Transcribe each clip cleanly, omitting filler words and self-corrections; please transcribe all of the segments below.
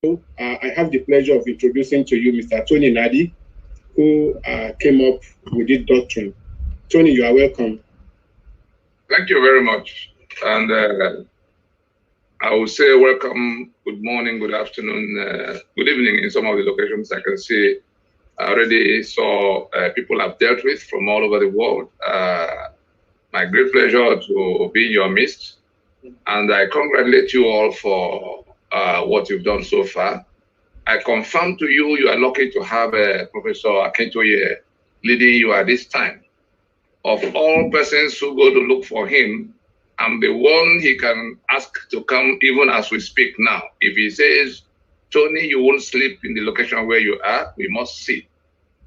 I have the pleasure of introducing to you Mr. Tony Nadi, who came up with this doctrine. Tony, you are welcome. Thank you very much. And I will say welcome, good morning, good afternoon, good evening in some of the locations I can see. I already saw people I've dealt with from all over the world. My great pleasure to be in your midst. And I congratulate you all for what you've done so far. I confirm to you, you are lucky to have Professor Akintoye leading you at this time. Of all persons who go to look for him, I'm the one he can ask to come even as we speak now. If he says, Tony, you won't sleep in the location where you are, we must see.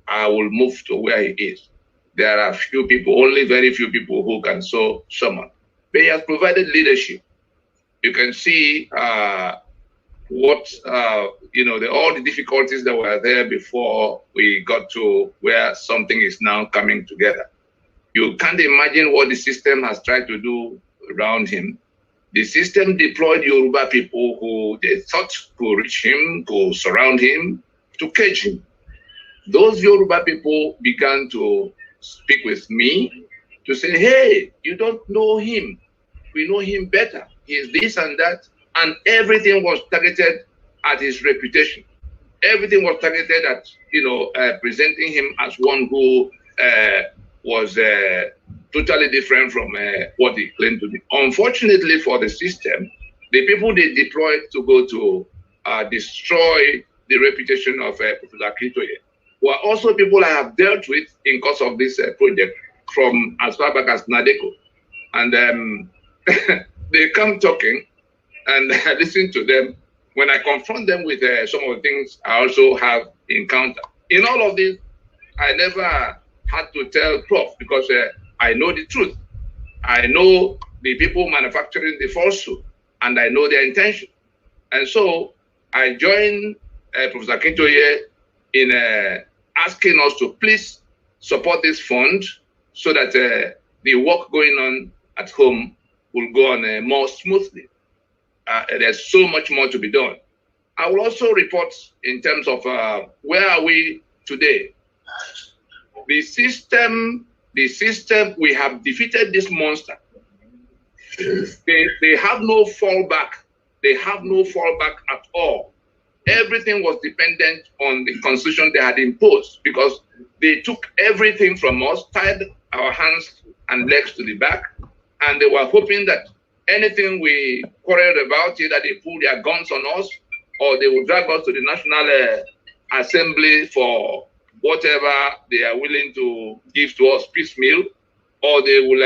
I will move to where he is. There are few people, only very few people who can so summon. But he has provided leadership. You can see all the difficulties that were there before we got to where something is now coming together. You can't imagine what the system has tried to do around him. The system deployed Yoruba people who they thought could reach him, could surround him, to cage him. Those Yoruba people began to speak with me to say, hey, you don't know him. We know him better. He is this and that. And everything was targeted at his reputation. Everything was targeted at, presenting him as one who was totally different from what he claimed to be. Unfortunately for the system, the people they deployed to go to destroy the reputation of Professor Akintoye were also people I have dealt with in course of this project from as far back as NADECO. And they come talking and I listen to them. When I confront them with some of the things I also have encountered. In all of this, I never had to tell Prof because I know the truth. I know the people manufacturing the falsehood and I know their intention. And so I joined Professor Akintoye in asking us to please support this fund so that the work going on at home will go on more smoothly. There's so much more to be done. I will also report in terms of where are we today. The system, we have defeated this monster. They have no fallback. They have no fallback at all. Everything was dependent on the constitution they had imposed because they took everything from us, tied our hands and legs to the back, and they were hoping that anything we quarreled about, either they pull their guns on us or they will drag us to the National Assembly for whatever they are willing to give to us piecemeal, or they will,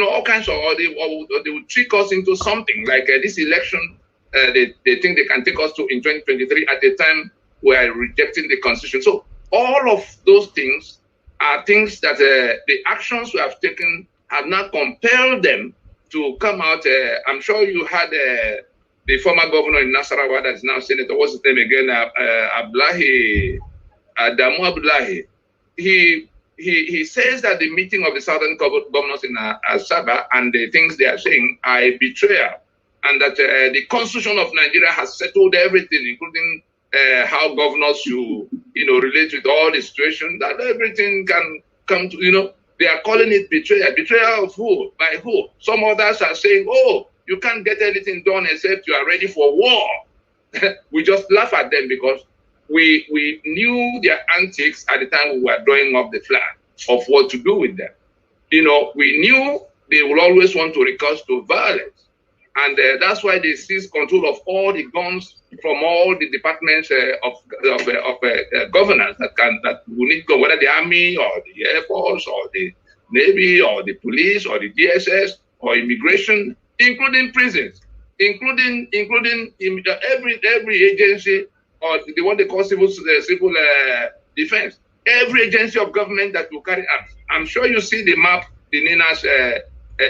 all kinds of, or they will trick us into something like this election. They think they can take us to in 2023 at the time we are rejecting the constitution. So all of those things are things that the actions we have taken have not compelled them to come out. I'm sure you had the former governor in Nasarawa that is now senator. What's his name again? Abdullahi, Adamu Abdullahi. He says that the meeting of the southern governors in Asaba and the things they are saying are a betrayal, and that the constitution of Nigeria has settled everything, including how governors should, relate with all the situation, that everything can come to, they are calling it betrayal. Betrayal of who? By who? Some others are saying, oh, you can't get anything done except you are ready for war. We just laugh at them because we knew their antics at the time we were drawing up the plan of what to do with them. We knew they will always want to recurse to violence. And that's why they seize control of all the guns from all the departments of governance that will need to go, whether the army or the air force or the navy or the police or the DSS or immigration, including prisons, including every agency or the one they call civil defense, every agency of government that will carry arms. I'm sure you see the map, the NINA's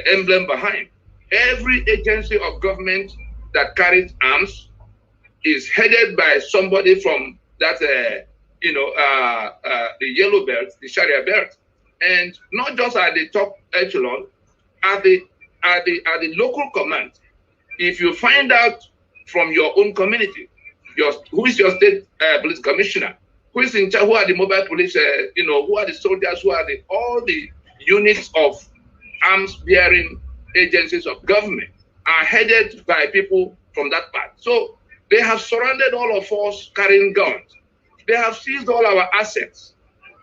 emblem behind. Every agency of government that carries arms is headed by somebody from that, the yellow belt, the Sharia belt, and not just at the top echelon, at the local command. If you find out from your own community who is your state police commissioner? Who is in charge? Who are the mobile police? Who are the soldiers? Who are all the units of arms-bearing agencies of government are headed by people from that part. So they have surrounded all of us carrying guns. They have seized all our assets.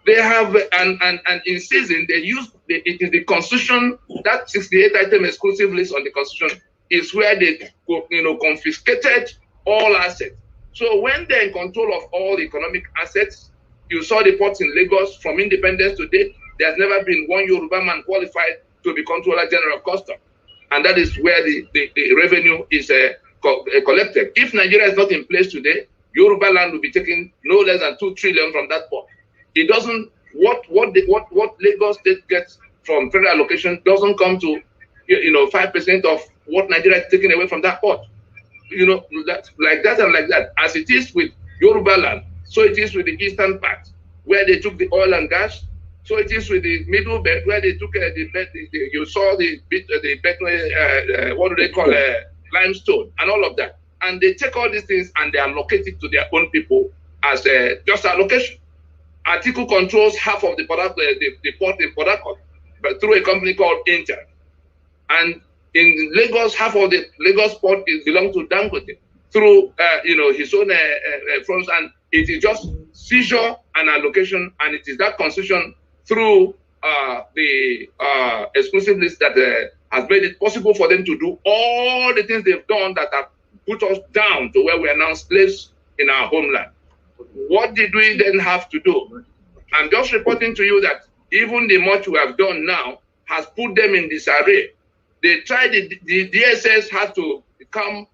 They have, and in season, it is the Constitution, that 68 item exclusive list on the Constitution is where they, confiscated all assets. So when they're in control of all the economic assets, you saw the ports in Lagos from independence to date, there's never been one Yoruba man qualified to be Controller General of Customs. And that is where the revenue is collected. If Nigeria is not in place today, Yoruba land will be taking no less than 2 trillion from that port. It doesn't, what Lagos State gets from federal allocation doesn't come to 5% of what Nigeria is taking away from that port. Like that. As it is with Yoruba land, so it is with the eastern part, where they took the oil and gas. So it is with the middle belt, where they took you saw what do they call limestone and all of that. And they take all these things and they allocate it to their own people as just allocation. Atiku controls half of the port in Port Harcourt, but through a company called Inter. And in Lagos, half of the Lagos port belongs to Dangote through his own funds, and it is just seizure and allocation, and it is that concession through the exclusive list that has made it possible for them to do all the things they've done that have put us down to where we are now slaves in our homeland. What did we then have to do? I'm just reporting to you that even the much we have done now has put them in disarray. They tried, the DSS had to come,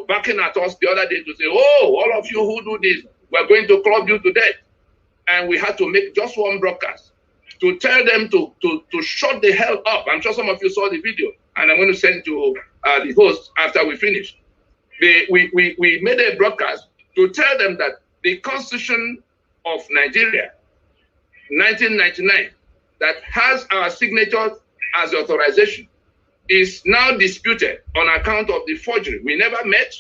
backing at us the other day to say, oh, all of you who do this, we're going to club you to death. And we had to make just one broadcast to tell them to shut the hell up. I'm sure some of you saw the video, and I'm going to send to the host after we finish. We made a broadcast to tell them that the Constitution of Nigeria, 1999, that has our signature as authorization, is now disputed on account of the forgery. We never met.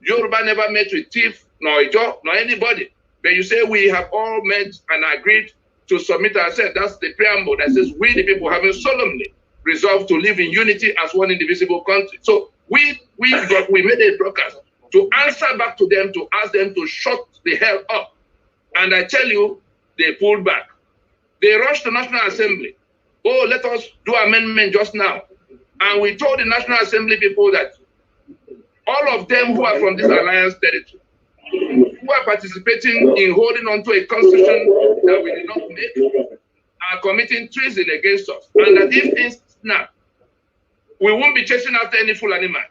Yoruba never met with Thief, nor Ijo, nor anybody. But you say we have all met and agreed to submit ourselves. That's the preamble that says we, the people, having solemnly resolved to live in unity as one indivisible country. So we made a broadcast to answer back to them, to ask them to shut the hell up. And I tell you, they pulled back. They rushed the National Assembly. Oh, let us do amendment just now. And we told the National Assembly people that all of them who are from this alliance territory, who are participating in holding on to a constitution that we did not make, are committing treason against us. And that if things snap, we won't be chasing after any Fulani man.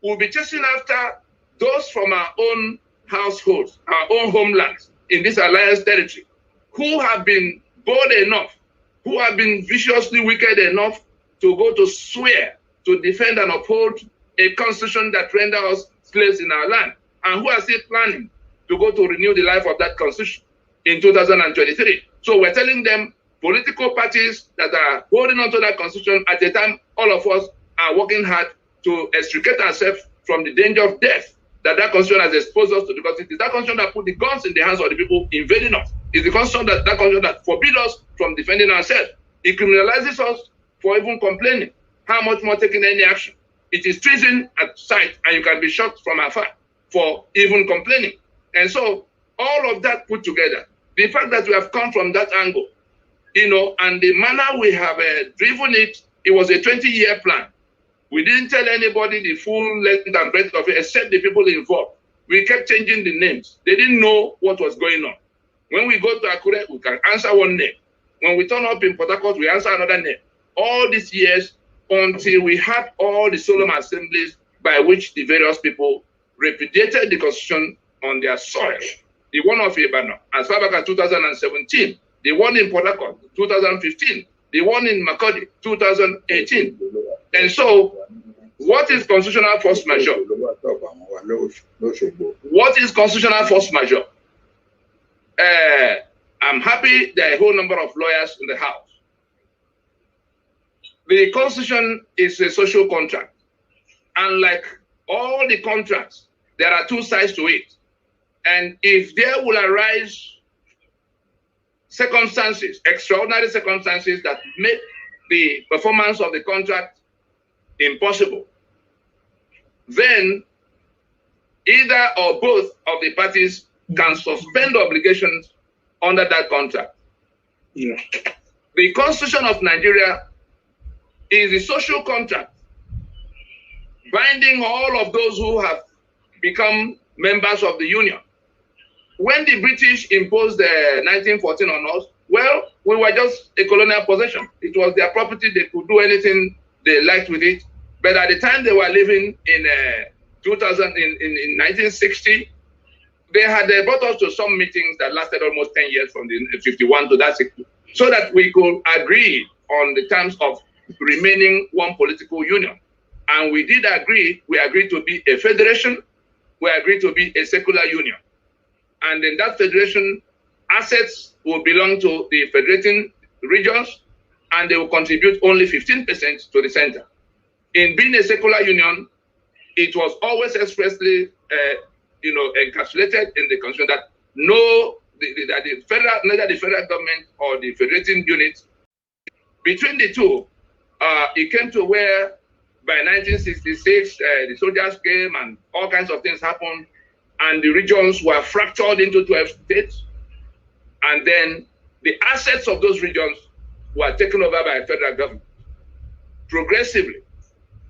We'll be chasing after those from our own households, our own homelands in this alliance territory, who have been bold enough, who have been viciously wicked enough to go to swear to defend and uphold a constitution that renders us slaves in our land, and who are still planning to go to renew the life of that constitution in 2023. So we're telling them, political parties that are holding on to that constitution at a time all of us are working hard to extricate ourselves from the danger of death that constitution has exposed us to, because it is that constitution that put the guns in the hands of the people invading us. It's the constitution that forbids us from defending ourselves. It criminalizes us for even complaining. How much more taking any action? It is treason at sight, and you can be shot from afar for even complaining. And so all of that put together, the fact that we have come from that angle, and the manner we have driven it, it was a 20-year plan. We didn't tell anybody the full length and breadth of it, except the people involved. We kept changing the names. They didn't know what was going on. When we go to Akure, we can answer one name. When we turn up in Port Harcourt, we answer another name. All these years, until we had all the solemn assemblies by which the various people repudiated the constitution on their soil. The one of Ibadan, as far back as 2017, the one in Port Harcourt, 2015, the one in Makurdi, 2018. And so, what is constitutional force majeure? What is constitutional force majeure? I'm happy there are a whole number of lawyers in the House. The Constitution is a social contract. And like all the contracts, there are two sides to it. And if there will arise circumstances, extraordinary circumstances that make the performance of the contract impossible, then either or both of the parties can suspend obligations under that contract. Yeah. The Constitution of Nigeria is a social contract binding all of those who have become members of the Union. When the British imposed 1914 on us, well, we were just a colonial possession. It was their property. They could do anything they liked with it. But at the time they were living in 1960, they had brought us to some meetings that lasted almost 10 years from the 51 to that 60, so that we could agree on the terms of remaining one political union. And we did agree. We agreed to be a federation. We agreed to be a secular union. And in that federation, assets will belong to the federating regions, and they will contribute only 15% to the center. In being a secular union, it was always expressly, encapsulated in the constitution that neither the federal government or the federating units, between the two, it came to where by 1966, the soldiers came and all kinds of things happened, and the regions were fractured into 12 states. And then the assets of those regions were taken over by the federal government progressively.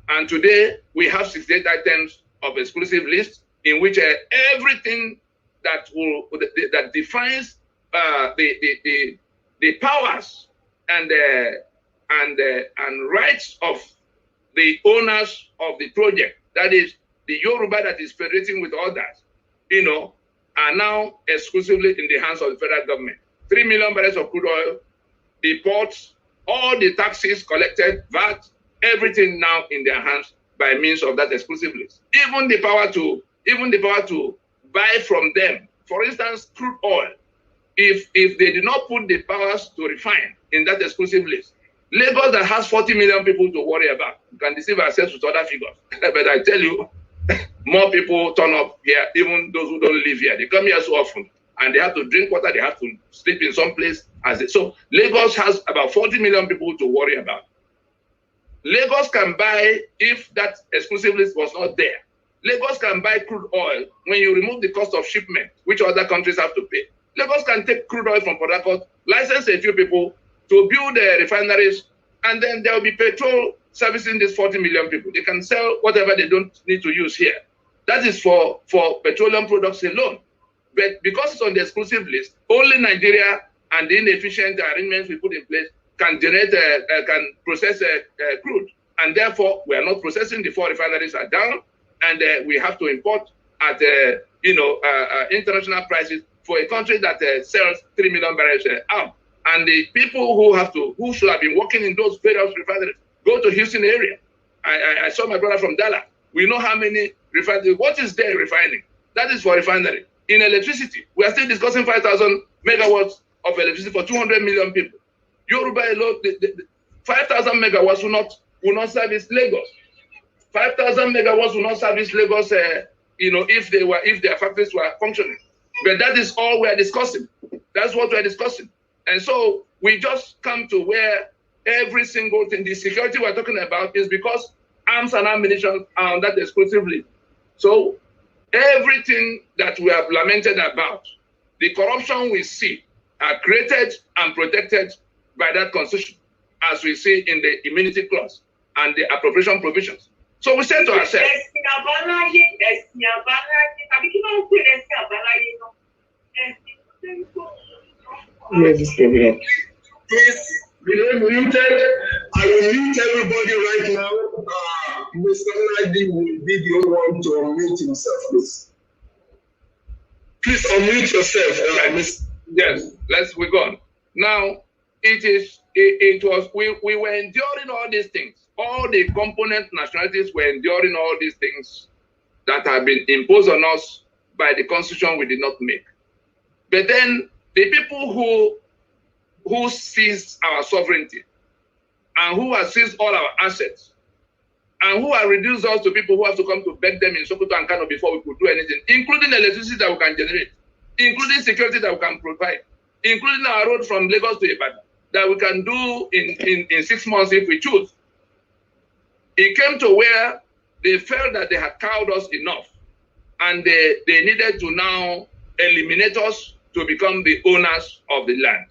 And today we have 68 items of exclusive list in which everything that defines the powers and rights of the owners of the project, that is the Yoruba that is federating with others, are now exclusively in the hands of the federal government. 3 million barrels of crude oil, the ports, all the taxes collected, VAT, everything now in their hands by means of that exclusive list. Even the power to buy from them. For instance, crude oil. If they do not put the powers to refine in that exclusive list, Lagos that has 40 million people to worry about, we can deceive ourselves with other figures. But I tell you, more people turn up here, even those who don't live here. They come here so often, and they have to drink water, they have to sleep in some place. So Lagos has about 40 million people to worry about. Lagos can buy, if that exclusive list was not there, Lagos can buy crude oil when you remove the cost of shipment, which other countries have to pay. Lagos can take crude oil from Port Harcourt, license a few people to build refineries, and then there will be petrol servicing these 40 million people. They can sell whatever they don't need to use here. That is for petroleum products alone. But because it's on the exclusive list, only Nigeria and the inefficient arrangements we put in place can process crude. And therefore, we are not processing. The 4 refineries are down, and we have to import at international prices for a country that sells 3 million barrels out. And the people who should have been working in those various refineries go to Houston area. I saw my brother from Dallas. We know how many refineries. What is there refining? That is for refinery. In electricity, we are still discussing 5,000 megawatts of electricity for 200 million people. Yoruba alone, 5,000 megawatts will not service Lagos. 5,000 megawatts will not service Lagos. If their factories were functioning. But that is all we are discussing. That's what we are discussing. And so we just come to where every single thing, the security we're talking about, is because arms and ammunition are on that exclusively. So everything that we have lamented about, the corruption we see, are created and protected by that constitution, as we see in the immunity clause and the appropriation provisions. So we say to ourselves, please remain muted. I will mute everybody right now. Mr. Nadi will be the only one to unmute himself, please. Please unmute yourself. Yes, we go on. Now, we were enduring all these things. All the component nationalities were enduring all these things that have been imposed on us by the constitution we did not make. But then the people who seized our sovereignty and who have seized all our assets and who have reduced us to people who have to come to beg them in Sokoto and Kano before we could do anything, including electricity that we can generate, including security that we can provide, including our road from Lagos to Ibadan that we can do in 6 months if we choose. It came to where they felt that they had cowed us enough, and they needed to now eliminate us to become the owners of the land.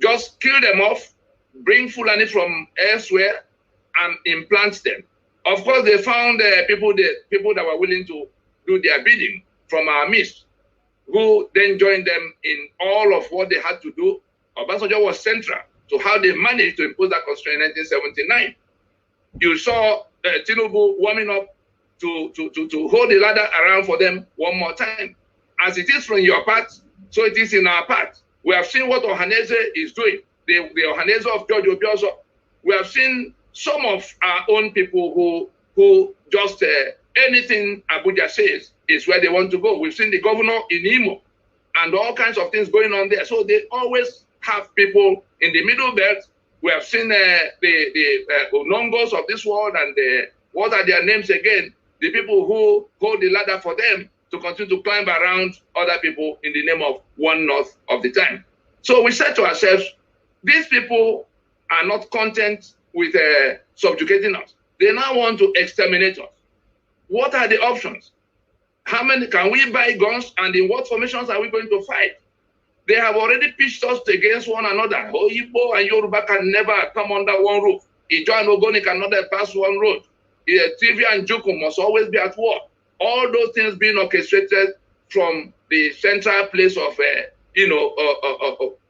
Just kill them off, bring Fulani from elsewhere, and implant them. Of course, they found people that were willing to do their bidding from our midst, who then joined them in all of what they had to do. Obasanjo was central to how they managed to impose that constraint in 1979. You saw Tinubu warming up to hold the ladder around for them one more time. As it is from your part, so it is in our part. We have seen what Ohaneze is doing, the Ohaneze of George Obiozor. We have seen some of our own people who just anything Abuja says is where they want to go. We've seen the governor in Imo and all kinds of things going on there. So they always have people in the middle belt. We have seen the Onongos of this world and what are their names again? The people who hold the ladder for them to continue to climb around other people in the name of One North of the time. So we said to ourselves, these people are not content with subjugating us. They now want to exterminate us. What are the options? How many can we buy guns, and in what formations are we going to fight? They have already pitched us against one another. Igbo and Yoruba can never come under one roof. Ijo and Ogoni can never pass one road. TV and Juku must always be at war. All those things being orchestrated from the central place of,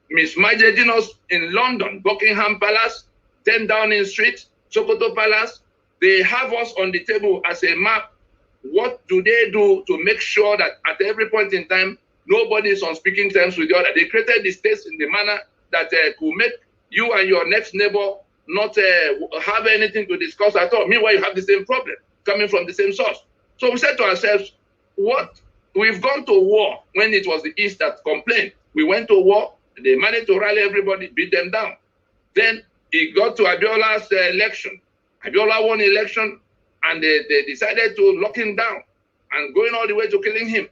mismanaging us in London, Buckingham Palace, 10 Downing Street, Sokoto Palace. They have us on the table as a map. What do they do to make sure that at every point in time, nobody is on speaking terms with the other? They created the states in the manner that could make you and your next neighbor not have anything to discuss at all. Meanwhile, you have the same problem coming from the same source. So we said to ourselves, we've gone to war when it was the East that complained. We went to war. They managed to rally everybody, beat them down. Then it got to Abiola's election. Abiola won the election, and they decided to lock him down and going all the way to killing him.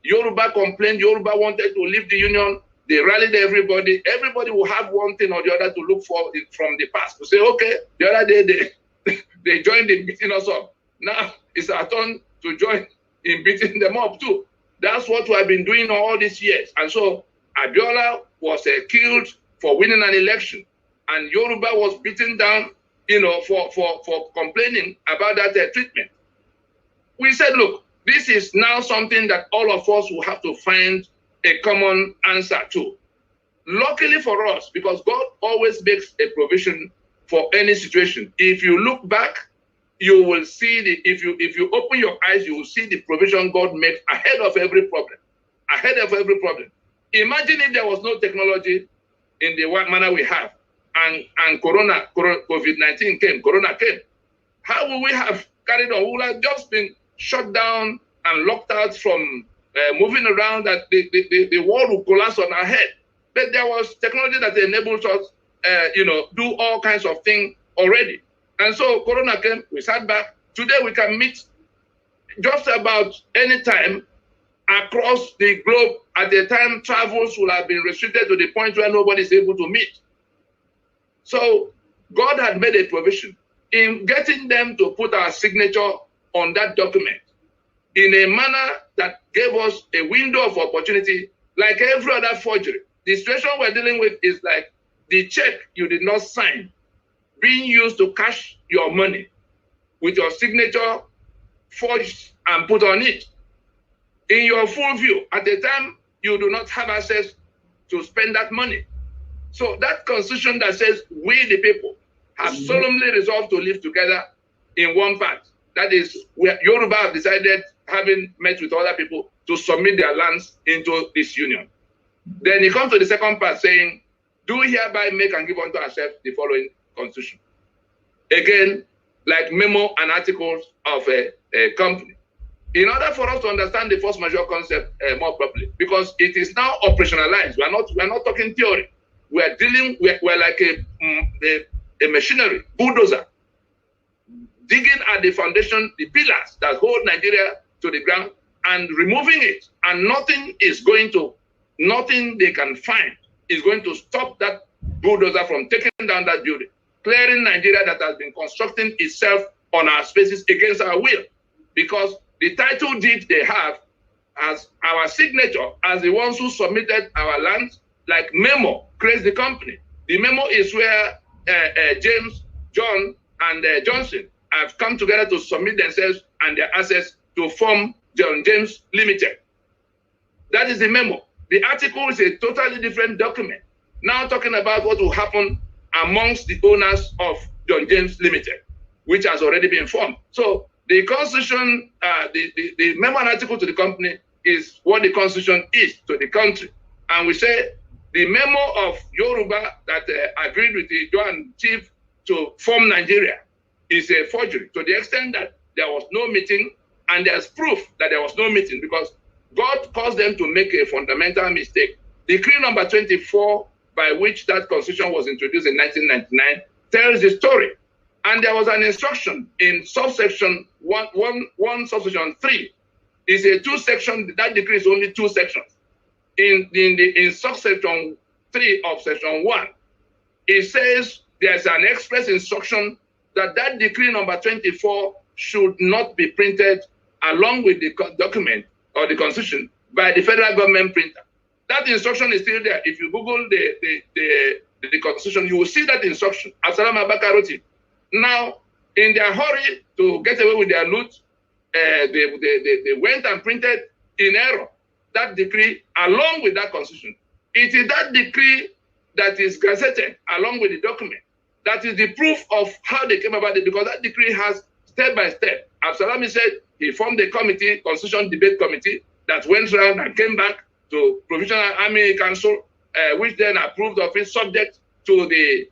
Yoruba complained. Yoruba wanted to leave the union. They rallied everybody. Everybody will have one thing or the other to look for from the past. To say, okay, the other day they joined in beating us up. Now it's our turn to join in beating them up too. That's what we have been doing all these years. And so Abiola was killed for winning an election, and Yoruba was beaten down, for complaining about that treatment. We said, look, this is now something that all of us will have to find a common answer to. Luckily for us, because God always makes a provision for any situation. If you look back, you will see if you open your eyes, you will see the provision God makes ahead of every problem. Ahead of every problem. Imagine if there was no technology in the manner we have, and COVID-19 came, Corona came. How would we have carried on? We would have just been shut down and locked out from moving around, that the world would collapse on our head. But there was technology that enabled us, do all kinds of things already. And so Corona came, we sat back. Today we can meet just about any time across the globe. At the time, travels will have been restricted to the point where nobody is able to meet. So God had made a provision in getting them to put our signature on that document in a manner that gave us a window of opportunity, like every other forgery. The situation we're dealing with is like the check you did not sign being used to cash your money with your signature forged and put on it. In your full view, at the time, you do not have access to spend that money. So that constitution that says we the people have solemnly resolved to live together in one part. That is where Yoruba have decided, having met with other people, to submit their lands into this union. Then it comes to the second part saying, do we hereby make and give unto ourselves the following constitution? Again, like memo and articles of a company. In order for us to understand the force majeure concept more properly, because it is now operationalized. We're not talking theory. We're like a machinery, bulldozer, digging at the foundation, the pillars that hold Nigeria to the ground, and removing it. And nothing they can find is going to stop that bulldozer from taking down that building, clearing Nigeria that has been constructing itself on our spaces against our will. Because the title deed they have as our signature, as the ones who submitted our lands, like Memo creates the company. The Memo is where James, John, and Johnson have come together to submit themselves and their assets to form John James Limited. That is the Memo. The article is a totally different document, now talking about what will happen amongst the owners of John James Limited, which has already been formed. So the Constitution, the Memo and article to the company is what the Constitution is to the country. And we say the Memo of Yoruba that agreed with the Joint Chief to form Nigeria is a forgery, to the extent that there was no meeting, and there's proof that there was no meeting because God caused them to make a fundamental mistake. Decree number 24, by which that constitution was introduced in 1999, tells the story. And there was an instruction in subsection 1 subsection 3. It's a 2-section, that decree is only 2 sections. In subsection 3 of section 1, it says there's an express instruction that decree number 24 should not be printed along with the document or the constitution by the federal government printer. That instruction is still there. If you Google the constitution, you will see that instruction. Absalom Abaka wrote it. Now, in their hurry to get away with their loot, they went and printed in error that decree along with that constitution. It is that decree that is gazetted along with the document. That is the proof of how they came about it, because that decree has step by step. Absalami said he formed a committee, Constitution Debate Committee, that went around and came back to Provisional Army Council, which then approved of it, subject to the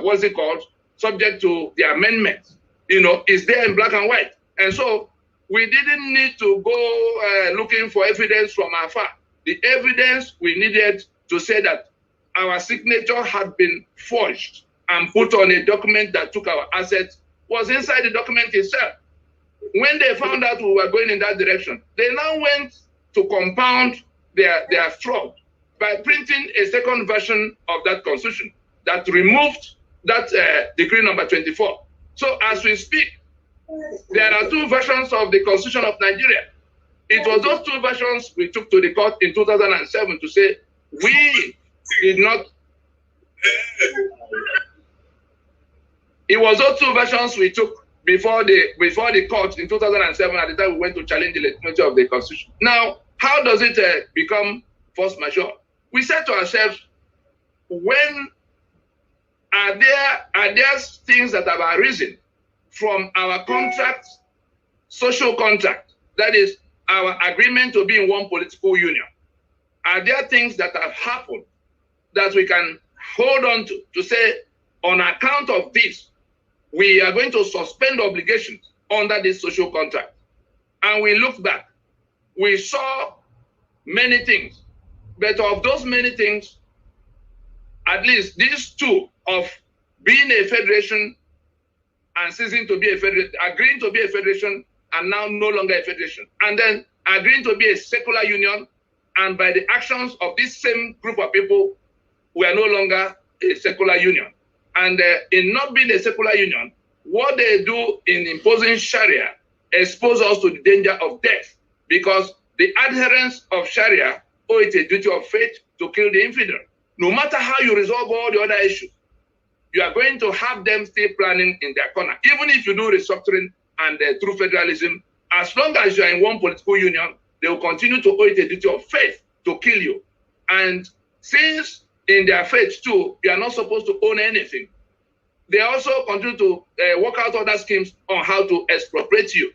what's it called? Subject to the amendments. You know, it's there in black and white. And so we didn't need to go looking for evidence from afar. The evidence we needed to say that our signature had been forged and put on a document that took our assets was inside the document itself. When they found out we were going in that direction, they now went to compound their fraud by printing a second version of that constitution that removed that decree number 24. So as we speak, there are 2 versions of the Constitution of Nigeria. It was those 2 versions we took to the court in 2007 to say we did not. It was those 2 versions we took before the court in 2007 at the time we went to challenge the legitimacy of the Constitution. Now, how does it become force majeure? We said to ourselves, when are there things that have arisen from our contract, social contract, that is our agreement to be in one political union? Are there things that have happened that we can hold on to say, on account of this, we are going to suspend obligations under this social contract? And we looked back, we saw many things, but of those many things, at least these 2 of being a federation and ceasing to be a federation, agreeing to be a federation and now no longer a federation, and then agreeing to be a secular union, and by the actions of this same group of people, we are no longer a secular union. And in not being a secular union, what they do in imposing Sharia exposes us to the danger of death, because the adherents of Sharia owe it a duty of faith to kill the infidel. No matter how you resolve all the other issues, you are going to have them still planning in their corner. Even if you do restructuring and through federalism, as long as you are in one political union, they will continue to owe it a duty of faith to kill you. And since in their faith too, you are not supposed to own anything, they also continue to work out other schemes on how to expropriate you.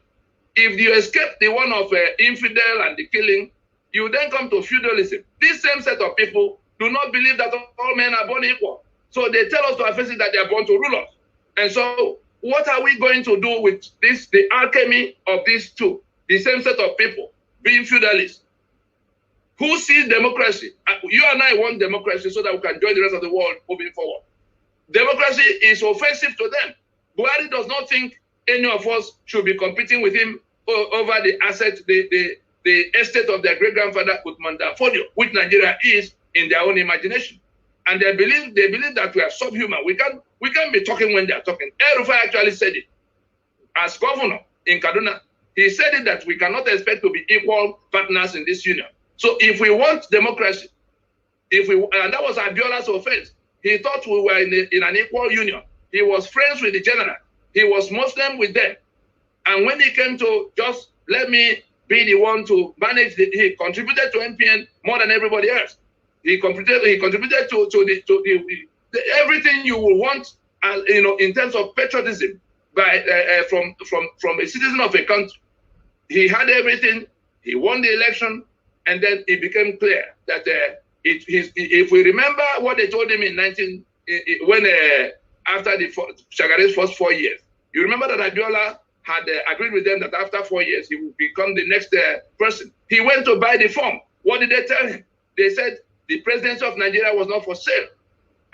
If you escape the one of infidel and the killing, you then come to feudalism. This same set of people do not believe that all men are born equal. So they tell us to our faces that they are born to rule us. And so what are we going to do with this, the alchemy of these 2, the same set of people, being feudalists? Who sees democracy? You and I want democracy so that we can join the rest of the world moving forward. democracy is offensive to them. Buhari does not think any of us should be competing with him over the asset, the estate of their great-grandfather Uthman Danfodio, which Nigeria is in their own imagination. And they believe that we are subhuman. We can't be talking when they are talking. El-Rufai actually said it as governor in Kaduna. He said it that we cannot expect to be equal partners in this union. So if we want democracy, and that was Abiola's offense, he thought we were in an equal union. He was friends with the general. He was Muslim with them. And when he came to just let me be the one to manage, he contributed to MPN more than everybody else. He contributed to everything you will want, in terms of patriotism from a citizen of a country. He had everything. He won the election, and then it became clear that if we remember what they told him after Shagari's first 4 years, you remember that Abiola had agreed with them that after 4 years he would become the next person. He went to buy the form. What did they tell him? They said the presidency of Nigeria was not for sale,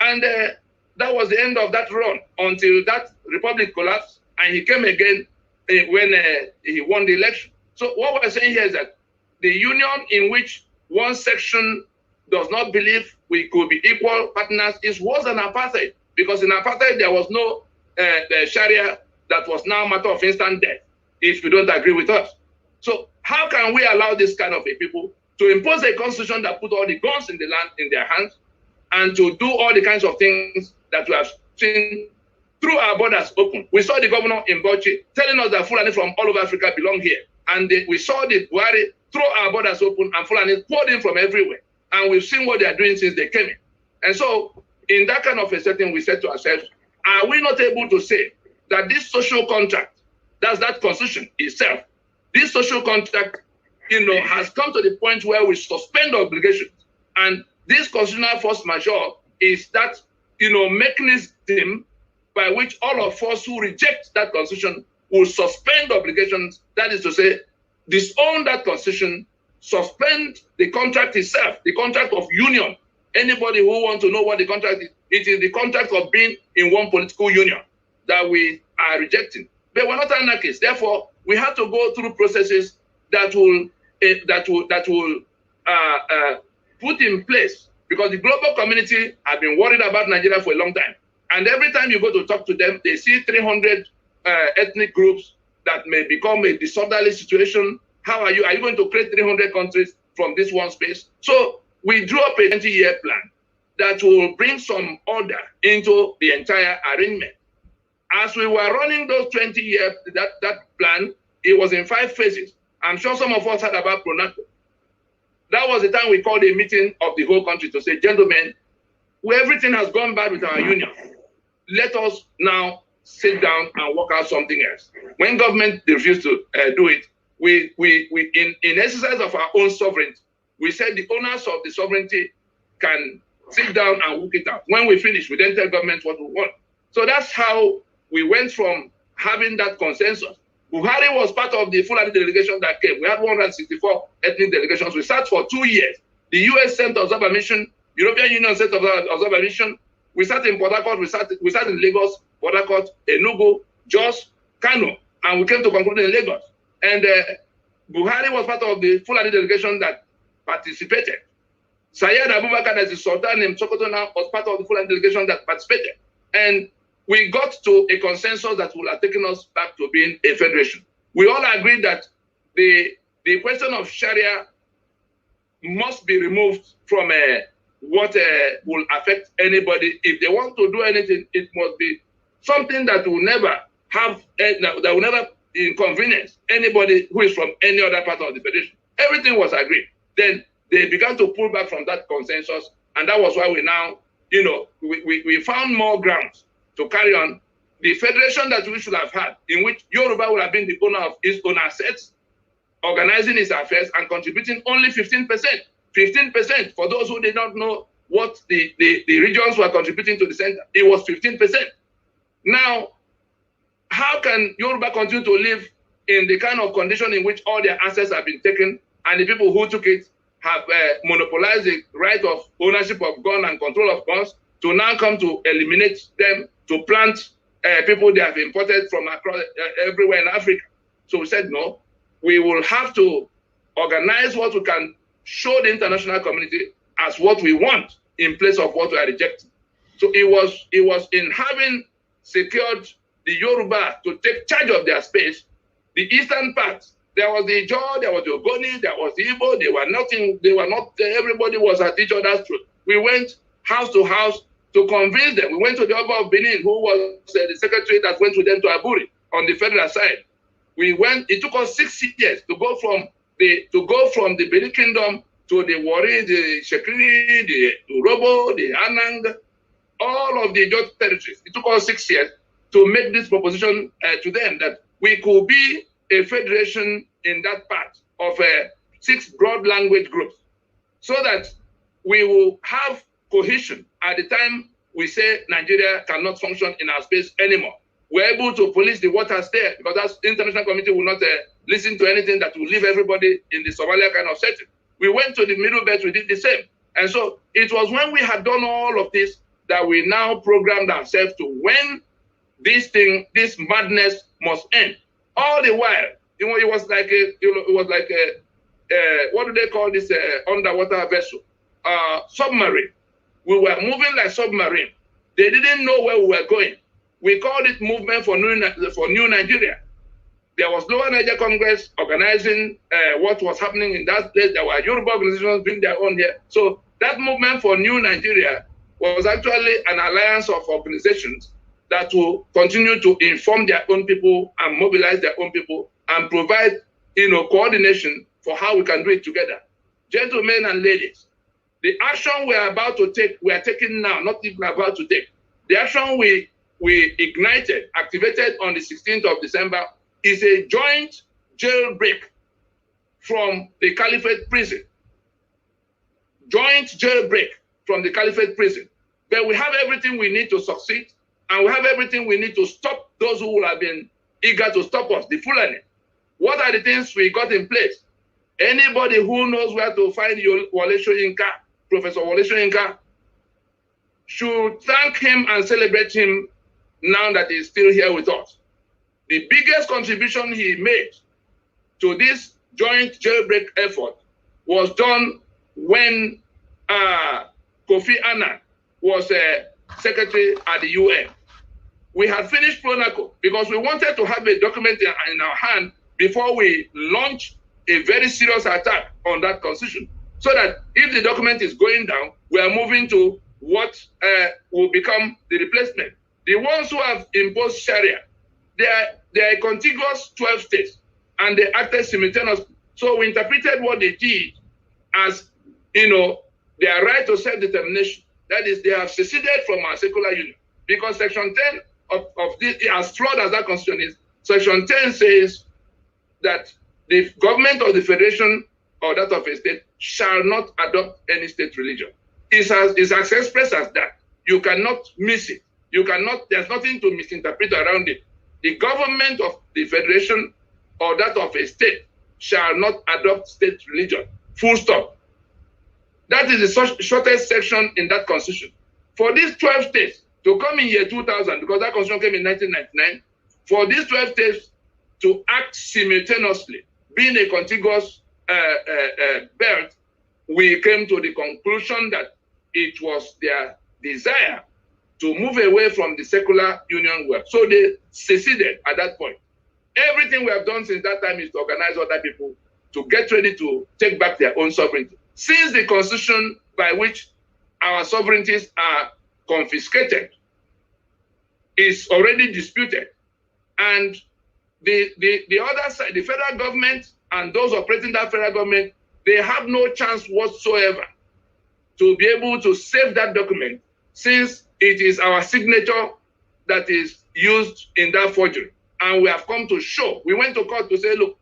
and that was the end of that run until that republic collapsed, and he came again when he won the election. So what we're saying here is that the union in which one section does not believe we could be equal partners is worse than apartheid, because in apartheid there was no Sharia that was now a matter of instant death if you don't agree with us. So how can we allow this kind of a people to impose a constitution that put all the guns in the land in their hands and to do all the kinds of things that we have seen through our borders open? We saw the governor in Bauchi telling us that Fulani from all over Africa belong here. And we saw the Buhari throw our borders open and Fulani poured in from everywhere. And we've seen what they are doing since they came in. And so in that kind of a setting, we said to ourselves, are we not able to say that this social contract, that's that constitution itself, this social contract, has come to the point where we suspend obligations. And this constitutional force majeure is that, mechanism by which all of us who reject that constitution will suspend obligations. That is to say, disown that constitution, suspend the contract itself, the contract of union. Anybody who wants to know what the contract is, it is the contract of being in one political union that we are rejecting. But we're not anarchists. Therefore, we have to go through processes that will put in place, because the global community have been worried about Nigeria for a long time. And every time you go to talk to them, they see 300 ethnic groups that may become a disorderly situation. How are you? Are you going to create 300 countries from this one space? So we drew up a 20-year plan that will bring some order into the entire arrangement. As we were running those 20-year, that plan, it was in 5 phases. I'm sure some of us heard about Pronaco. That was the time we called a meeting of the whole country to say, gentlemen, everything has gone bad with our union. Let us now sit down and work out something else. When government refused to do it, we in exercise of our own sovereignty, we said the owners of the sovereignty can sit down and work it out. When we finish, we then tell government what we want. So that's how we went from having that consensus. Buhari was part of the Fulani delegation that came. We had 164 ethnic delegations. We sat for 2 years. The US sent observer mission, European Union sent observer mission. We sat in Port Harcourt, we sat in Lagos, Port Harcourt, Enugu, Jos, Kano, and we came to conclude in Lagos. And Buhari was part of the Fulani delegation that participated. Syed Abubakar, as the Sultan in Sokoto now, was part of the Fulani delegation that participated. And we got to a consensus that would have taken us back to being a federation. We all agreed that the question of Sharia must be removed from what will affect anybody. If they want to do anything, it must be something that will never have, that will never inconvenience anybody who is from any other part of the federation. Everything was agreed. Then they began to pull back from that consensus, and that was why we now, we found more grounds to carry on the federation that we should have had, in which Yoruba would have been the owner of its own assets, organizing its affairs and contributing only 15%. 15% for those who did not know what the regions were contributing to the center. It was 15%. Now, how can Yoruba continue to live in the kind of condition in which all their assets have been taken and the people who took it have monopolized the right of ownership of guns and control of guns to now come to eliminate them, to plant people they have imported from across everywhere in Africa. So we said, no, we will have to organize what we can show the international community as what we want in place of what we are rejecting. So it was in having secured the Yoruba to take charge of their space, the eastern part. There was the Ijaw, there was the Ogoni, there was the Igbo. Everybody was at each other's throat. We went house to house to convince them. We went to the Oba of Benin, who was the secretary that went with them to Aburi on the federal side. It took us 6 years to go from the Benin Kingdom to the Wari, the Shekiri, the Urobo, the Anang, all of the Ijaw territories. It took us 6 years to make this proposition to them that we could be a federation in that part of 6 broad language groups, so that we will have cohesion at the time we say Nigeria cannot function in our space anymore. We're able to police the waters there, because that international community will not listen to anything that will leave everybody in the Somalia kind of setting. We went to the Middle Belt, we did the same. And so it was when we had done all of this that we now programmed ourselves to when this madness must end. All the while, it was like what do they call this underwater vessel? Submarine. We were moving like submarine. They didn't know where we were going. We called it Movement for New Nigeria. There was Lower Niger Congress organizing what was happening in that place. There were Yoruba organizations doing their own here. So that Movement for New Nigeria was actually an alliance of organizations that will continue to inform their own people and mobilize their own people and provide, coordination for how we can do it together. Gentlemen and ladies, the action we are about to take, we are taking now, not even about to take. The action we ignited, activated on the 16th of December, is a joint jailbreak from the Caliphate prison. Joint jailbreak from the Caliphate prison. But we have everything we need to succeed, and we have everything we need to stop those who will have been eager to stop us, the Fulani. What are the things we got in place? Anybody who knows where to find Wole Soyinka, Professor Wole Soyinka, should thank him and celebrate him now that he's still here with us. The biggest contribution he made to this joint jailbreak effort was done when Kofi Annan was secretary at the UN. We had finished Pronaco because we wanted to have a document in our hand before we launch a very serious attack on that constitution, so that if the document is going down, we are moving to what will become the replacement. The ones who have imposed Sharia, they are contiguous 12 states, and they acted simultaneously. So we interpreted what they did as, their right to self-determination. That is, they have seceded from our secular union. Because Section 10 of this, as flawed as that constitution is, Section 10 says that the government of the federation or that of a state shall not adopt any state religion. It's as express as that. You cannot miss it. There's nothing to misinterpret around it. The government of the federation or that of a state shall not adopt state religion. Full stop. That is the shortest section in that constitution. For these 12 states to come in year 2000, because that constitution came in 1999, for these 12 states to act simultaneously, being a contiguous belt, we came to the conclusion that it was their desire to move away from the secular union work. So they seceded at that point. Everything we have done since that time is to organize other people to get ready to take back their own sovereignty. Since the constitution by which our sovereignties are confiscated is already disputed, and the other side, the federal government and those operating that federal government, they have no chance whatsoever to be able to save that document, since it is our signature that is used in that forgery. And we have come to show. We went to court to say, look,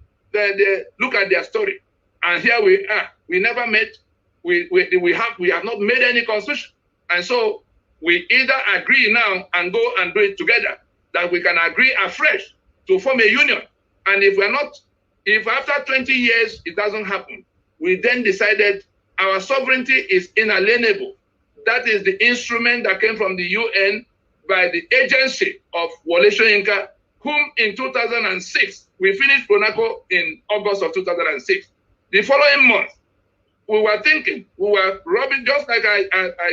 look at their story. And here we are. We never met. We have not made any constitution. And so we either agree now and go and do it together, that we can agree afresh to form a union. And if after 20 years it doesn't happen, we then decided our sovereignty is inalienable, That is the instrument that came from the UN by the agency of Wole Soyinka, whom in 2006, we finished Pronaco in August of 2006. The following month, we were thinking, we were rubbing, just like I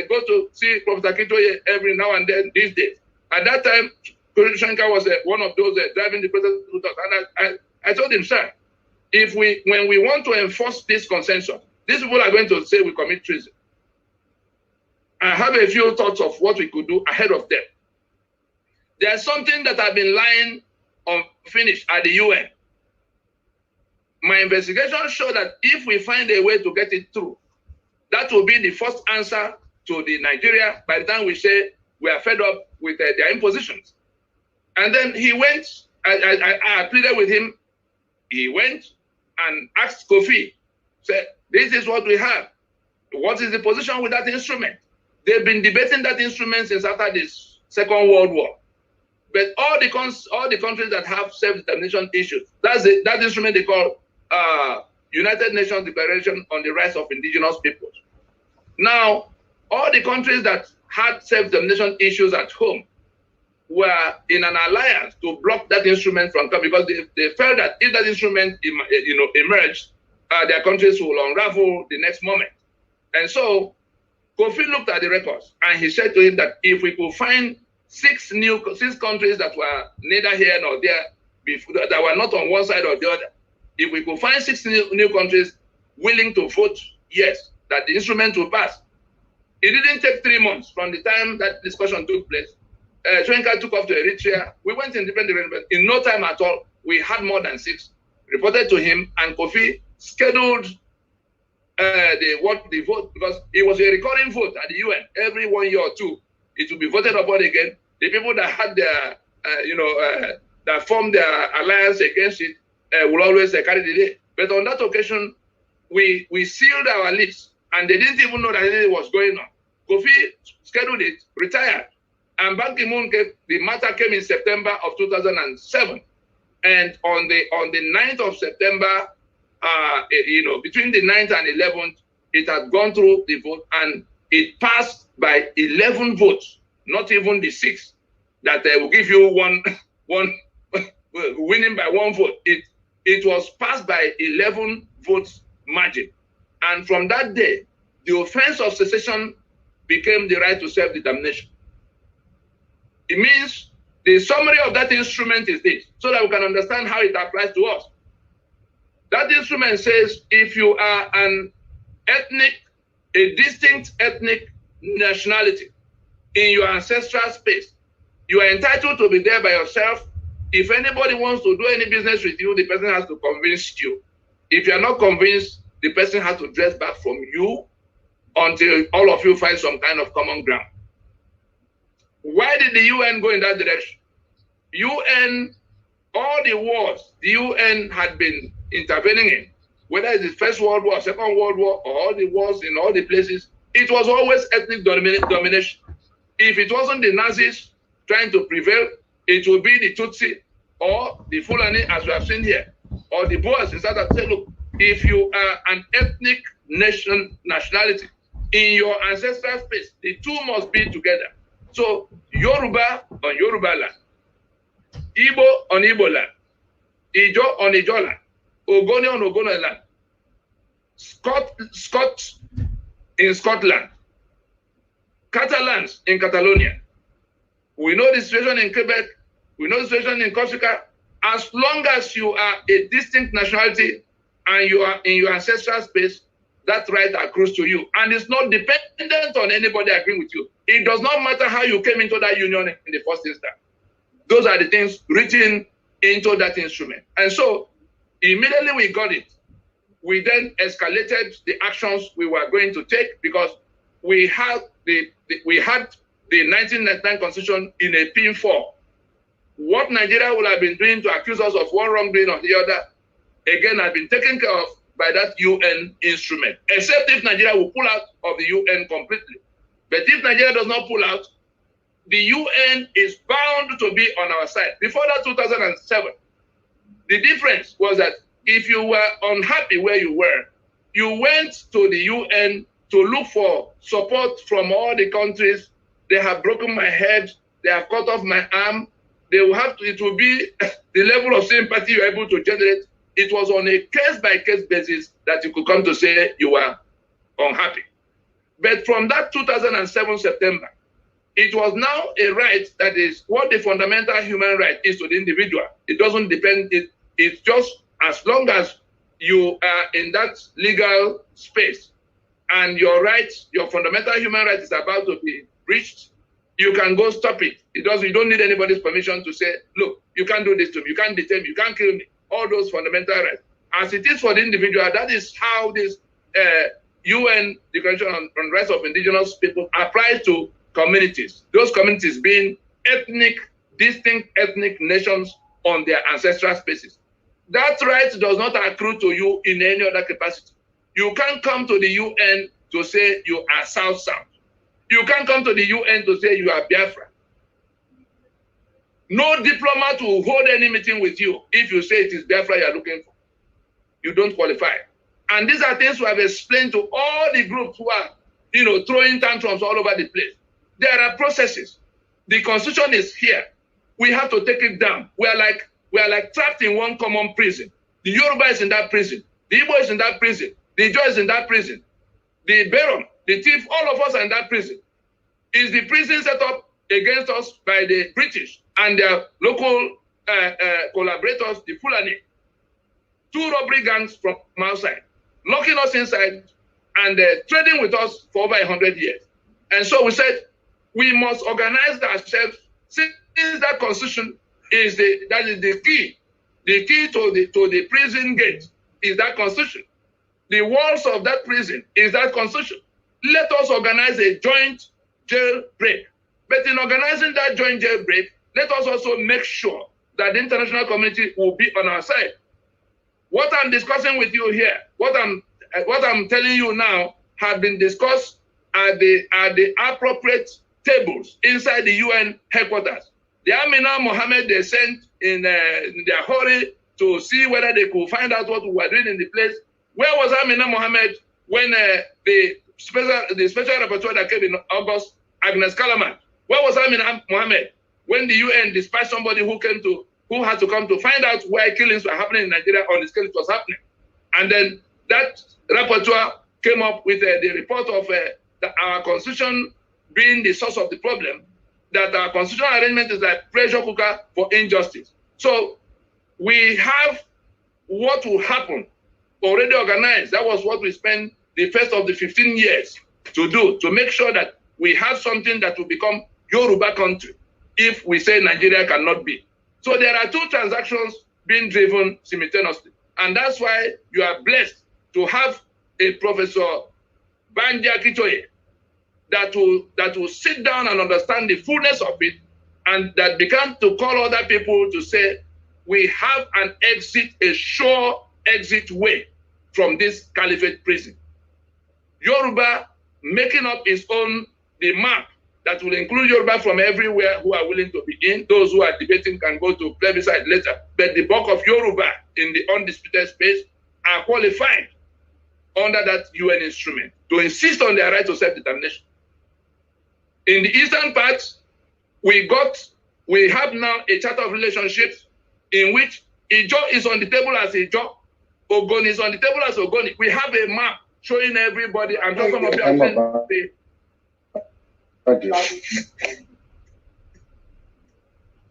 go to see Professor Akintoye every now and then these days. At that time, Soyinka was one of those driving the process with us. And I told him, sir, when we want to enforce this consensus, these people are going to say we commit treason. I have a few thoughts of what we could do ahead of them. There's something that I've been lying unfinished at the UN. My investigation showed that if we find a way to get it through, that will be the first answer to the Nigeria by the time we say we are fed up with their impositions. And then he went, I pleaded with him, he went and asked Kofi, said, this is what we have. What is the position with that instrument? They've been debating that instrument since after this Second World War. But all the countries that have self-determination issues, that instrument they call United Nations Declaration on the Rights of Indigenous Peoples. Now, all the countries that had self-determination issues at home were in an alliance to block that instrument from coming because they felt that if that instrument emerged, their countries will unravel the next moment. And so Kofi looked at the records and he said to him that if we could find six countries that were neither here nor there, that were not on one side or the other, if we could find six new countries willing to vote yes, that the instrument will pass. It didn't take 3 months from the time that discussion took place. Soyinka took off to Eritrea. We went in different directions. In no time at all, we had more than 6 reported to him, and Kofi scheduled the vote because it was a recurring vote at the UN. Every 1 year or 2, it will be voted upon again. The people that had their, that formed their alliance against it will always carry the day. But on that occasion, we sealed our lips, and they didn't even know that anything was going on. Kofi scheduled it, retired, and Ban Ki-moon the matter came in September of 2007, and on the 9th of September, between the 9th and 11th, it had gone through the vote, and it passed by 11 votes, not even the 6 that will give you one winning by 1 vote. It was passed by 11 votes margin, and from that day, the offense of secession became the right to self-determination. It means the summary of that instrument is this, so that we can understand how it applies to us. That instrument says if you are a distinct ethnic nationality in your ancestral space, you are entitled to be there by yourself. If anybody wants to do any business with you, the person has to convince you. If you are not convinced, the person has to dress back from you until all of you find some kind of common ground. Why did the UN go in that direction? UN, all the wars the UN had been intervening in, whether it's the First World War, Second World War, or all the wars in all the places, it was always ethnic domination. If it wasn't the Nazis trying to prevail, it would be the Tutsi or the Fulani, as we have seen here, or the Boers in South Africa. Look, if you are an ethnic nationality in your ancestral space, the two must be together. So Yoruba on Yoruba land, Igbo on Igbo land, Ijo on Ijo land, Ogoni on Ogoni land, Scot in Scotland, Catalans in Catalonia. We know the situation in Quebec, we know the situation in Corsica. As long as you are a distinct nationality and you are in your ancestral space, that right accrues to you. And it's not dependent on anybody agreeing with you. It does not matter how you came into that union in the first instance. Those are the things written into that instrument. And so immediately we got it. We then escalated the actions we were going to take because we had the 1999 Constitution in a pinfall. What Nigeria would have been doing to accuse us of one wrongdoing or the other, again, has been taken care of by that UN instrument, except if Nigeria will pull out of the UN completely. But if Nigeria does not pull out, the UN is bound to be on our side. Before that 2007, the difference was that if you were unhappy where you were, you went to the UN to look for support from all the countries. They have broken my head. They have cut off my arm. They will have to, it will be the level of sympathy you're able to generate. It was on a case-by-case basis that you could come to say you were unhappy. But from that 2007 September, it was now a right that is what the fundamental human right is to the individual. It doesn't depend, it's just as long as you are in that legal space and your rights, your fundamental human right is about to be breached, you can go stop it. You don't need anybody's permission to say, look, you can't do this to me, you can't detain me, you can't kill me. All those fundamental rights. As it is for the individual, that is how this UN Declaration on Rights of Indigenous People applies to communities. Those communities being distinct ethnic nations on their ancestral spaces. That right does not accrue to you in any other capacity. You can't come to the UN to say you are South-South. You can't come to the UN to say you are Biafra. No diplomat will hold any meeting with you if you say it is Biafra you are looking for. You don't qualify. And these are things we have explained to all the groups who are, throwing tantrums all over the place. There are processes. The constitution is here. We have to take it down. We are like trapped in one common prison. The Yoruba is in that prison. The Igbo is in that prison. The Ijaw is in that prison. The Baron, the thief, all of us are in that prison. Is the prison set up against us by the British and their local collaborators, the Fulani? Two robbery gangs from outside, locking us inside and trading with us for over 100 years. And so we said, we must organize ourselves, since that constitution is the key. The key to the prison gate is that constitution. The walls of that prison is that constitution. Let us organize a joint jail break. But in organizing that joint jail break, let us also make sure that the international community will be on our side. What I'm discussing with you here, what I'm telling you now, have been discussed at the appropriate tables inside the UN headquarters. The Amina Mohammed they sent in their hurry to see whether they could find out what we were doing in the place. Where was Amina Mohammed when the special rapporteur that came in August, Agnes Kalaman? Where was Amina Mohammed when the UN dispatched somebody who had to come to find out why killings were happening in Nigeria on the scale it was happening? And then that rapporteur came up with the report of our constitution being the source of the problem, that our constitutional arrangement is like pressure cooker for injustice. So we have what will happen already organized. That was what we spent the first of the 15 years to do, to make sure that we have something that will become Yoruba country if we say Nigeria cannot be. So there are two transactions being driven simultaneously. And that's why you are blessed to have a Professor Banji Akintoye that will sit down and understand the fullness of it, and that began to call other people to say, we have an exit, a sure exit way from this caliphate prison. Yoruba making up its own, the map that will include Yoruba from everywhere who are willing to be in. Those who are debating can go to plebiscite later. But the bulk of Yoruba in the undisputed space are qualified under that UN instrument to insist on their right to self-determination. In the eastern part, we have now a charter of relationships in which Ijaw is on the table as Ijaw, Ogoni is on the table as Ogoni. We have a map showing everybody, and some of you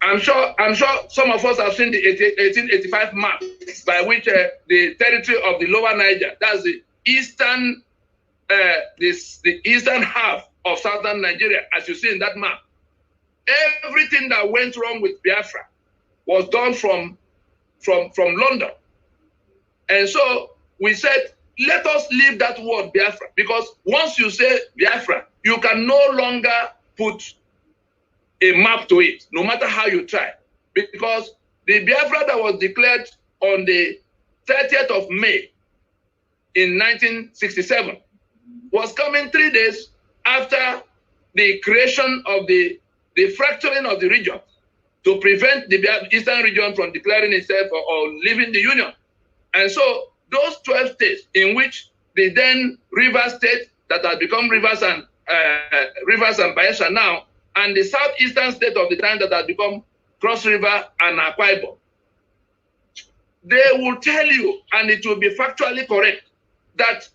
I'm sure some of us have seen the 1885 map by which the territory of the Lower Niger, that's the eastern, the eastern half of southern Nigeria, as you see in that map. Everything that went wrong with Biafra was done from London. And so we said, let us leave that word Biafra, because once you say Biafra, you can no longer put a map to it, no matter how you try. Because the Biafra that was declared on the 30th of May in 1967 was coming 3 days after the creation of the fracturing of the region to prevent the Eastern region from declaring itself or leaving the Union. And so those 12 states in which the then Rivers State that has become Rivers and Bayelsa now, and the southeastern state of the time that has become Cross River and Akwa Ibom. They will tell you, and it will be factually correct, that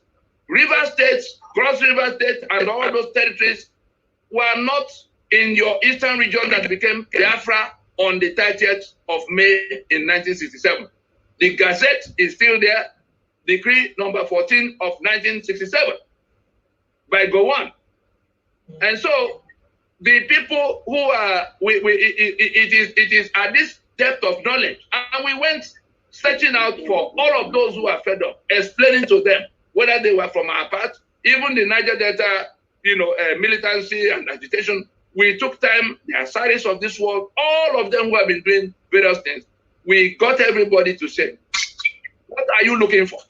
River States, Cross River State, and all those territories were not in your eastern region that became Biafra on the 30th of May in 1967. The Gazette is still there, Decree number 14 of 1967 by Gowon. And so the people who are, it is at this depth of knowledge, and we went searching out for all of those who are fed up, explaining to them whether they were from our part, even the Niger Delta, militancy and agitation. We took time, the Asaris of this world, all of them who have been doing various things. We got everybody to say, what are you looking for?